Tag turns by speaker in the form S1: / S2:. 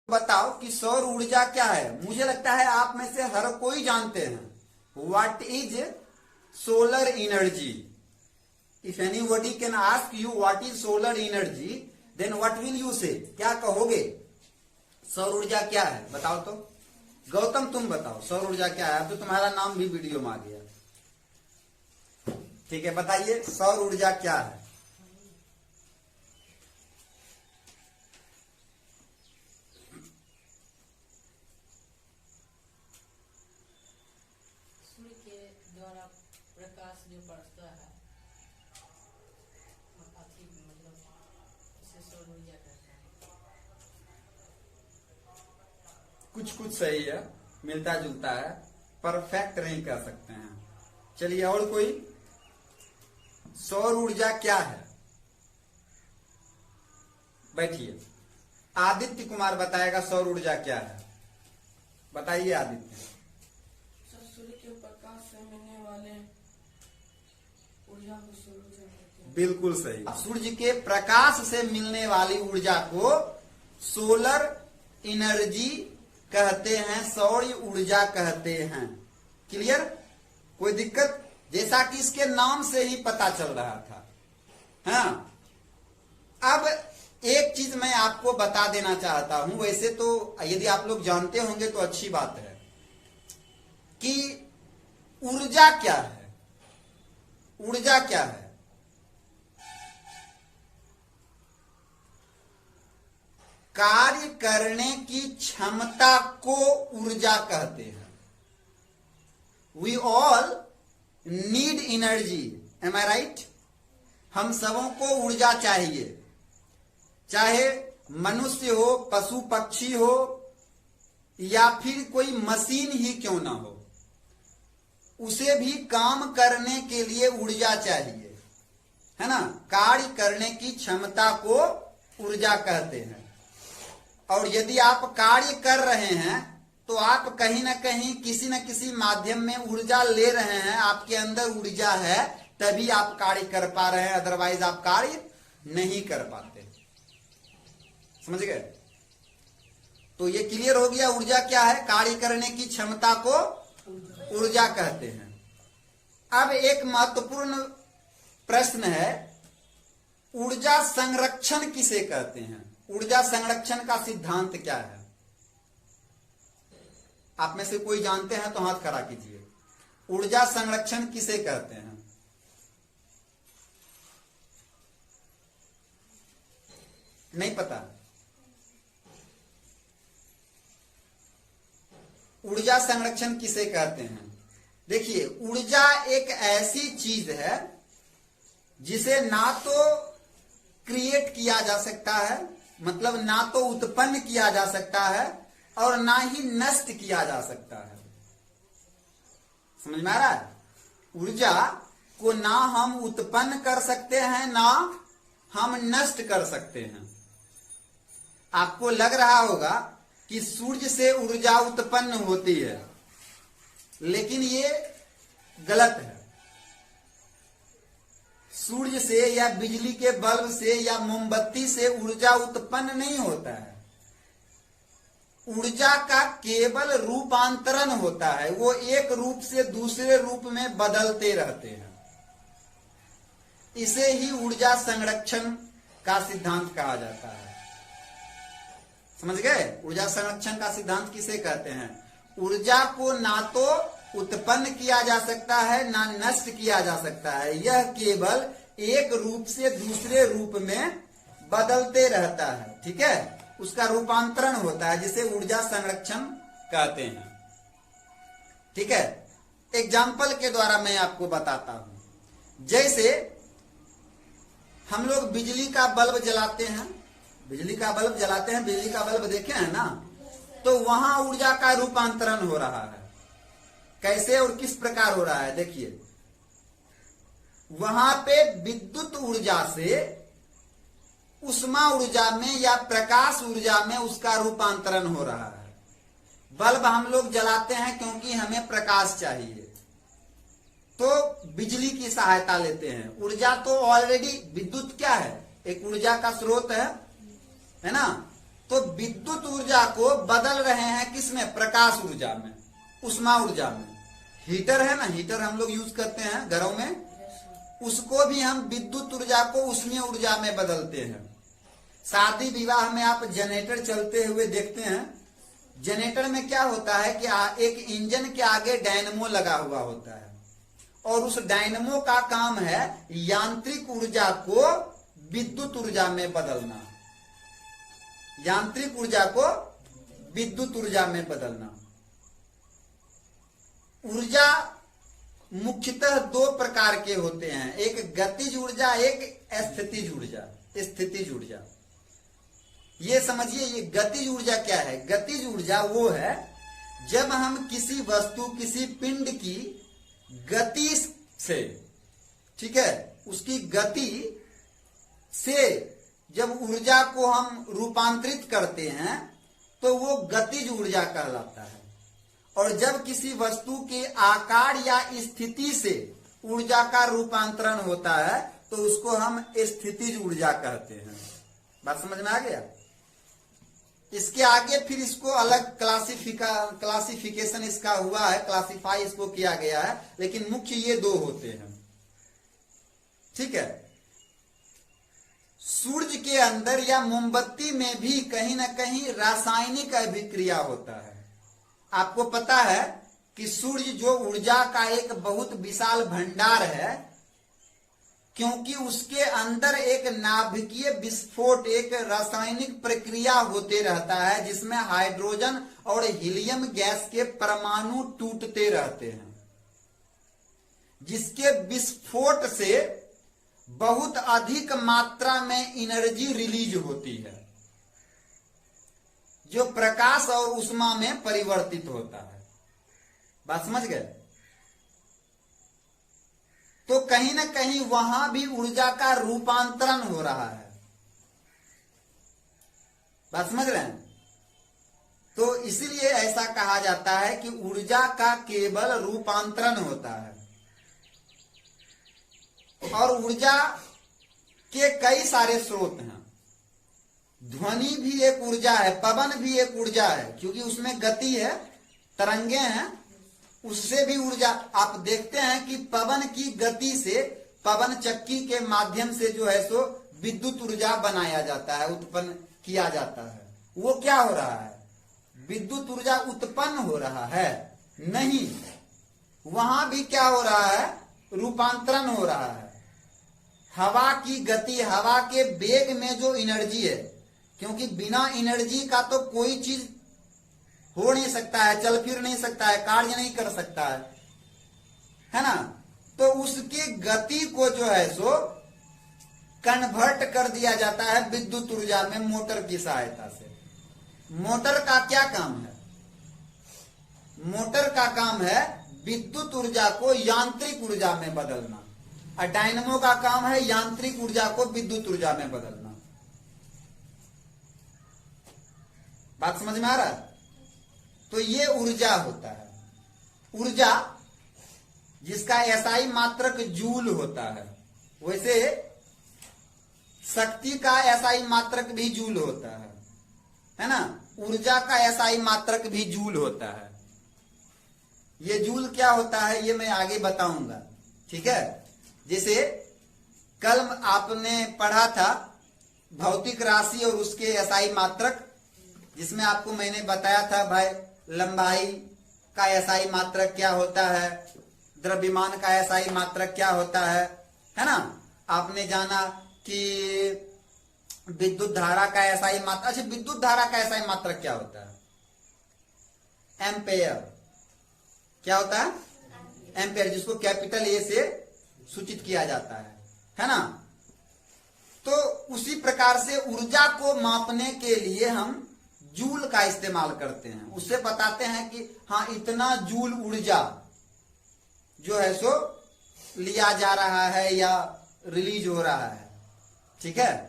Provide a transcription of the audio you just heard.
S1: बताओ कि सौर ऊर्जा क्या है। मुझे लगता है आप में से हर कोई जानते हैं what is solar energy. If anybody can ask you what is solar energy then what will you say, क्या कहोगे? सौर ऊर्जा क्या है बताओ तो। गौतम तुम बताओ सौर ऊर्जा क्या है। अब तो तुम्हारा नाम भी वीडियो में आ गया। ठीक है, बताइए सौर ऊर्जा क्या है।
S2: सूर्य के द्वारा प्रकाश जो पड़ता है मतलब इसे सौर ऊर्जा कहते हैं।
S1: कुछ कुछ सही है, मिलता जुलता है, परफेक्ट नहीं कह सकते हैं। चलिए और कोई। सौर ऊर्जा क्या है? बैठिए। आदित्य कुमार बताएगा सौर ऊर्जा क्या है। बताइए आदित्य।
S2: सूर्य के प्रकाश से मिलने वाले ऊर्जा को सौर ऊर्जा कहते हैं।
S1: बिल्कुल सही। सूर्य के प्रकाश से मिलने वाली ऊर्जा को सोलर एनर्जी कहते हैं, सौर ऊर्जा कहते हैं। क्लियर? कोई दिक्कत? जैसा कि इसके नाम से ही पता चल रहा था। हाँ, अब एक चीज मैं आपको बता देना चाहता हूं। वैसे तो यदि आप लोग जानते होंगे तो अच्छी बात है कि ऊर्जा क्या है। ऊर्जा क्या है? कार्य करने की क्षमता को ऊर्जा कहते हैं। We all need energy, am I right? हम सबों को ऊर्जा चाहिए, चाहे मनुष्य हो, पशु पक्षी हो, या फिर कोई मशीन ही क्यों ना हो, उसे भी काम करने के लिए ऊर्जा चाहिए, है ना। कार्य करने की क्षमता को ऊर्जा कहते हैं। और यदि आप कार्य कर रहे हैं तो आप कहीं ना कहीं किसी न किसी माध्यम में ऊर्जा ले रहे हैं। आपके अंदर ऊर्जा है तभी आप कार्य कर पा रहे हैं, अदरवाइज आप कार्य नहीं कर पाते। समझ गए? तो ये क्लियर हो गया ऊर्जा क्या है। कार्य करने की क्षमता को ऊर्जा कहते हैं। अब एक महत्वपूर्ण प्रश्न है, ऊर्जा संरक्षण किसे कहते हैं? ऊर्जा संरक्षण का सिद्धांत क्या है? आप में से कोई जानते हैं तो हाथ खड़ा कीजिए। ऊर्जा संरक्षण किसे कहते हैं? नहीं पता? ऊर्जा संरक्षण किसे कहते हैं? देखिए, ऊर्जा एक ऐसी चीज है जिसे ना तो क्रिएट किया जा सकता है, मतलब ना तो उत्पन्न किया जा सकता है और ना ही नष्ट किया जा सकता है। समझ में आ रहा है? ऊर्जा को ना हम उत्पन्न कर सकते हैं ना हम नष्ट कर सकते हैं। आपको लग रहा होगा कि सूर्य से ऊर्जा उत्पन्न होती है, लेकिन ये गलत है। सूर्य से या बिजली के बल्ब से या मोमबत्ती से ऊर्जा उत्पन्न नहीं होता है। ऊर्जा का केवल रूपांतरण होता है। वो एक रूप से दूसरे रूप में बदलते रहते हैं। इसे ही ऊर्जा संरक्षण का सिद्धांत कहा जाता है। समझ गए? ऊर्जा संरक्षण का सिद्धांत किसे कहते हैं? ऊर्जा को ना तो उत्पन्न किया जा सकता है ना नष्ट किया जा सकता है। यह केवल एक रूप से दूसरे रूप में बदलते रहता है। ठीक है? उसका रूपांतरण होता है, जिसे ऊर्जा संरक्षण कहते हैं। ठीक है? एग्जाम्पल के द्वारा मैं आपको बताता हूं। जैसे हम लोग बिजली का बल्ब जलाते हैं, बिजली का बल्ब देखे हैं ना, तो वहां ऊर्जा का रूपांतरण हो रहा है। कैसे और किस प्रकार हो रहा है? देखिए, वहां पे विद्युत ऊर्जा से उष्मा ऊर्जा में या प्रकाश ऊर्जा में उसका रूपांतरण हो रहा है। बल्ब हम लोग जलाते हैं क्योंकि हमें प्रकाश चाहिए, तो बिजली की सहायता लेते हैं। ऊर्जा तो ऑलरेडी, विद्युत क्या है? एक ऊर्जा का स्रोत है ना। तो विद्युत ऊर्जा को बदल रहे हैं किसमें? प्रकाश ऊर्जा में, उष्मा ऊर्जा में। हीटर है ना, हीटर हम लोग यूज करते हैं घरों में, उसको भी हम विद्युत ऊर्जा को उष्मीय ऊर्जा में बदलते हैं। शादी विवाह में आप जनरेटर चलते हुए देखते हैं। जनरेटर में क्या होता है कि एक इंजन के आगे डायनेमो लगा हुआ होता है, और उस डायनेमो का काम है यांत्रिक ऊर्जा को विद्युत ऊर्जा में बदलना, यांत्रिक ऊर्जा को विद्युत ऊर्जा में बदलना। ऊर्जा मुख्यतः दो प्रकार के होते हैं, एक गतिज ऊर्जा, एक स्थितिज ऊर्जा। स्थितिज ऊर्जा ये समझिए, ये गतिज ऊर्जा क्या है? गतिज ऊर्जा वो है जब हम किसी वस्तु, किसी पिंड की गति से, ठीक है, उसकी गति से जब ऊर्जा को हम रूपांतरित करते हैं तो वो गतिज ऊर्जा कहलाता है। और जब किसी वस्तु के आकार या स्थिति से ऊर्जा का रूपांतरण होता है तो उसको हम स्थितिज ऊर्जा कहते हैं। बात समझ में आ गया? इसके आगे फिर इसको अलग क्लासिफिकेशन इसका हुआ है, क्लासिफाई इसको किया गया है, लेकिन मुख्य ये दो होते हैं। ठीक है। सूर्य के अंदर या मोमबत्ती में भी कहीं ना कहीं रासायनिक अभिक्रिया होता है। आपको पता है कि सूर्य जो ऊर्जा का एक बहुत विशाल भंडार है, क्योंकि उसके अंदर एक नाभिकीय विस्फोट, एक रासायनिक प्रक्रिया होते रहता है जिसमें हाइड्रोजन और हीलियम गैस के परमाणु टूटते रहते हैं, जिसके विस्फोट से बहुत अधिक मात्रा में एनर्जी रिलीज होती है जो प्रकाश और ऊष्मा में परिवर्तित होता है। बात समझ गए? तो कहीं ना कहीं वहां भी ऊर्जा का रूपांतरण हो रहा है। बात समझ रहे हैं? तो इसीलिए ऐसा कहा जाता है कि ऊर्जा का केवल रूपांतरण होता है। और ऊर्जा के कई सारे स्रोत हैं। ध्वनि भी एक ऊर्जा है, पवन भी एक ऊर्जा है, क्योंकि उसमें गति है, तरंगे हैं, उससे भी ऊर्जा। आप देखते हैं कि पवन की गति से, पवन चक्की के माध्यम से जो है सो विद्युत ऊर्जा बनाया जाता है, उत्पन्न किया जाता है। वो क्या हो रहा है? विद्युत ऊर्जा उत्पन्न हो रहा है? नहीं, वहां भी क्या हो रहा है? रूपांतरण हो रहा है। हवा की गति, हवा के वेग में जो एनर्जी है, क्योंकि बिना एनर्जी का तो कोई चीज हो नहीं सकता है, चल फिर नहीं सकता है, कार्य नहीं कर सकता है ना? तो उसकी गति को जो है सो कन्वर्ट कर दिया जाता है विद्युत ऊर्जा में मोटर की सहायता से। मोटर का क्या काम है? मोटर का काम है विद्युत ऊर्जा को यांत्रिक ऊर्जा में बदलना, और डायनेमो का काम है यांत्रिक ऊर्जा को विद्युत ऊर्जा में बदलना। बात समझ में आ रहा है? तो ये ऊर्जा होता है। ऊर्जा जिसका एसआई मात्रक जूल होता है, वैसे शक्ति का एसआई मात्रक भी जूल होता है ना? ऊर्जा का एसआई मात्रक भी जूल होता है। ये जूल क्या होता है ये मैं आगे बताऊंगा। ठीक है। जैसे कल आपने पढ़ा था भौतिक राशि और उसके एसआई मात्रक, जिसमें आपको मैंने बताया था भाई लंबाई का एसआई मात्रक क्या होता है, द्रव्यमान का एसआई मात्रक क्या होता है ना? आपने जाना कि विद्युत धारा का एसआई मात्रक, अच्छा विद्युत धारा का एसआई मात्रक क्या होता है? एम्पेयर। क्या होता है? एम्पेयर, जिसको कैपिटल ए से सूचित किया जाता है ना? तो उसी प्रकार से ऊर्जा को मापने के लिए हम जूल का इस्तेमाल करते हैं। उससे बताते हैं कि हाँ इतना जूल ऊर्जा जो है सो लिया जा रहा है या रिलीज हो रहा है। ठीक है।